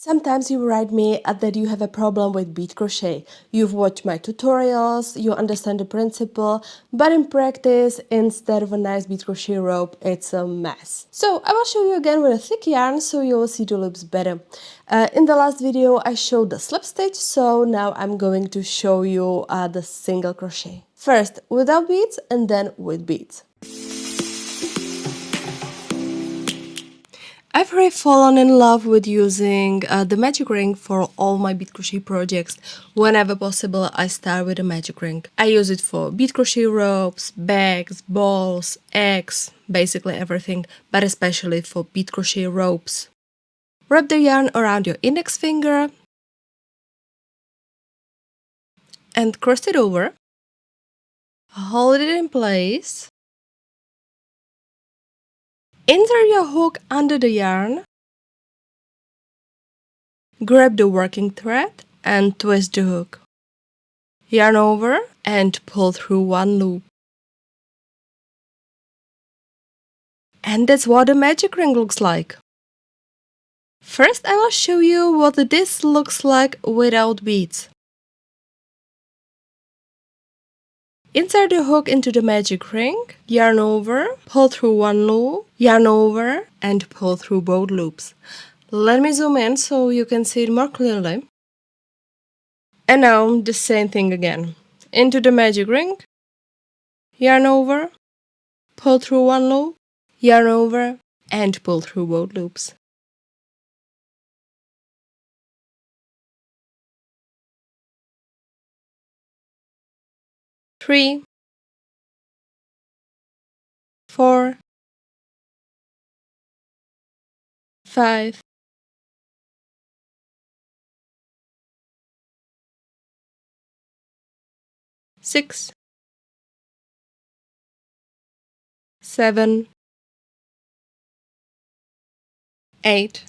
Sometimes you write me that you have a problem with bead crochet. You've watched my tutorials, you understand the principle, but in practice, instead of a nice bead crochet rope, it's a mess. So I will show you again with a thick yarn so you will see the loops better. In the last video, I showed the slip stitch, so now I'm going to show you the single crochet. First without beads and then with beads. I've really fallen in love with using the magic ring for all my bead crochet projects. Whenever possible, I start with a magic ring. I use it for bead crochet ropes, bags, balls, eggs, basically everything, but especially for bead crochet ropes. Wrap the yarn around your index finger and cross it over. Hold it in place. Insert your hook under the yarn. Grab the working thread and twist the hook. Yarn over and pull through one loop. And that's what a magic ring looks like. First, I will show you what this looks like without beads. Insert the hook into the magic ring, yarn over, pull through one loop, yarn over, and pull through both loops. Let me zoom in so you can see it more clearly. And now the same thing again. Into the magic ring, yarn over, pull through one loop, yarn over, and pull through both loops. Three, 4, 5, 6, 7, 8,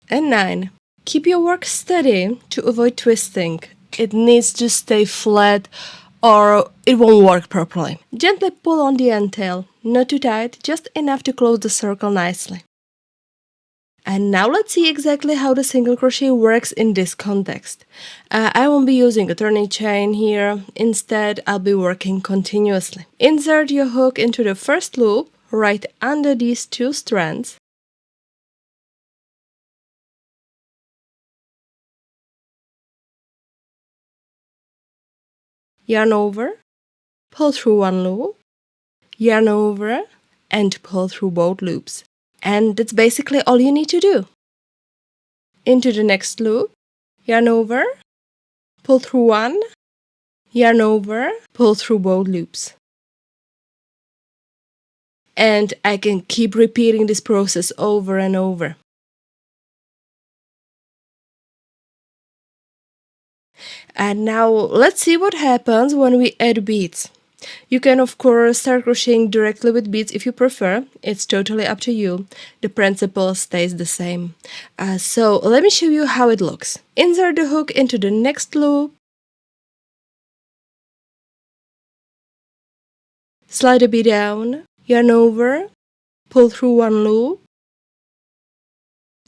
and 9. Keep your work steady to avoid twisting. It needs to stay flat or it won't work properly. Gently pull on the end tail, not too tight, just enough to close the circle nicely. And now let's see exactly how the single crochet works in this context. I won't be using a turning chain here, instead I'll be working continuously. Insert your hook into the first loop, right under these two strands. Yarn over, pull through one loop, yarn over, and pull through both loops. And that's basically all you need to do. Into the next loop, yarn over, pull through one, yarn over, pull through both loops. And I can keep repeating this process over and over. And now let's see what happens when we add beads. You can of course start crocheting directly with beads if you prefer, it's totally up to you. The principle stays the same. So let me show you how it looks. Insert the hook into the next loop, slide a bead down, yarn over, pull through one loop,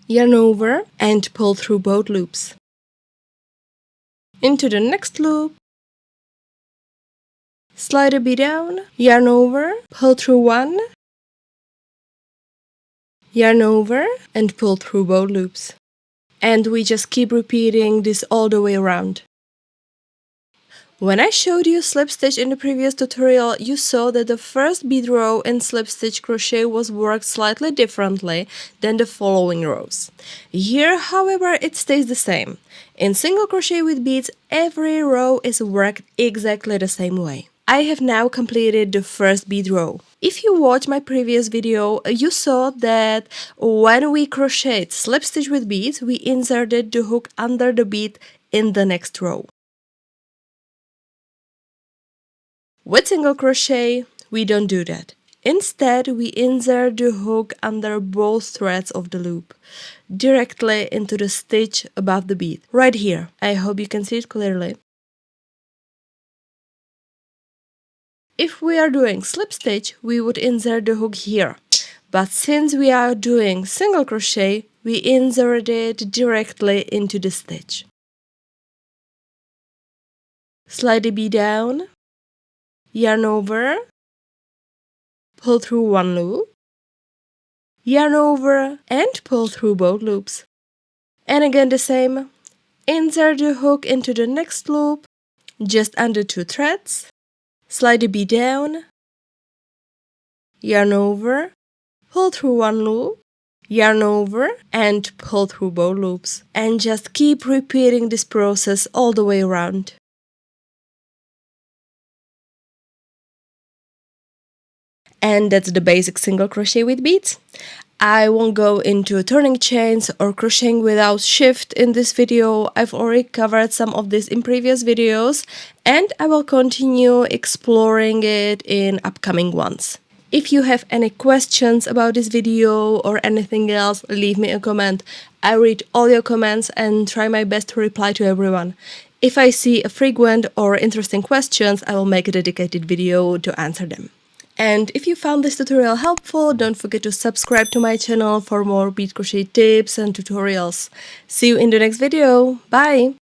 yarn over, and pull through both loops. Into the next loop, slide a bead down, yarn over, pull through one, yarn over, and pull through both loops. And we just keep repeating this all the way around. When I showed you slip stitch in the previous tutorial, you saw that the first bead row in slip stitch crochet was worked slightly differently than the following rows. Here, however, it stays the same. In single crochet with beads, every row is worked exactly the same way. I have now completed the first bead row. If you watched my previous video, you saw that when we crocheted slip stitch with beads, we inserted the hook under the bead in the next row. With single crochet, we don't do that. Instead, we insert the hook under both threads of the loop, directly into the stitch above the bead, right here. I hope you can see it clearly. If we are doing slip stitch, we would insert the hook here. But since we are doing single crochet, we insert it directly into the stitch. Slide the bead down, yarn over, pull through one loop, yarn over and pull through both loops. And again the same, insert the hook into the next loop, just under 2 threads, slide the bead down, yarn over, pull through one loop, yarn over and pull through both loops. And just keep repeating this process all the way around. And that's the basic single crochet with beads. I won't go into turning chains or crocheting without shift in this video. I've already covered some of this in previous videos, and I will continue exploring it in upcoming ones. If you have any questions about this video or anything else, leave me a comment. I read all your comments and try my best to reply to everyone. If I see a frequent or interesting questions, I will make a dedicated video to answer them. And if you found this tutorial helpful, don't forget to subscribe to my channel for more bead crochet tips and tutorials. See you in the next video. Bye!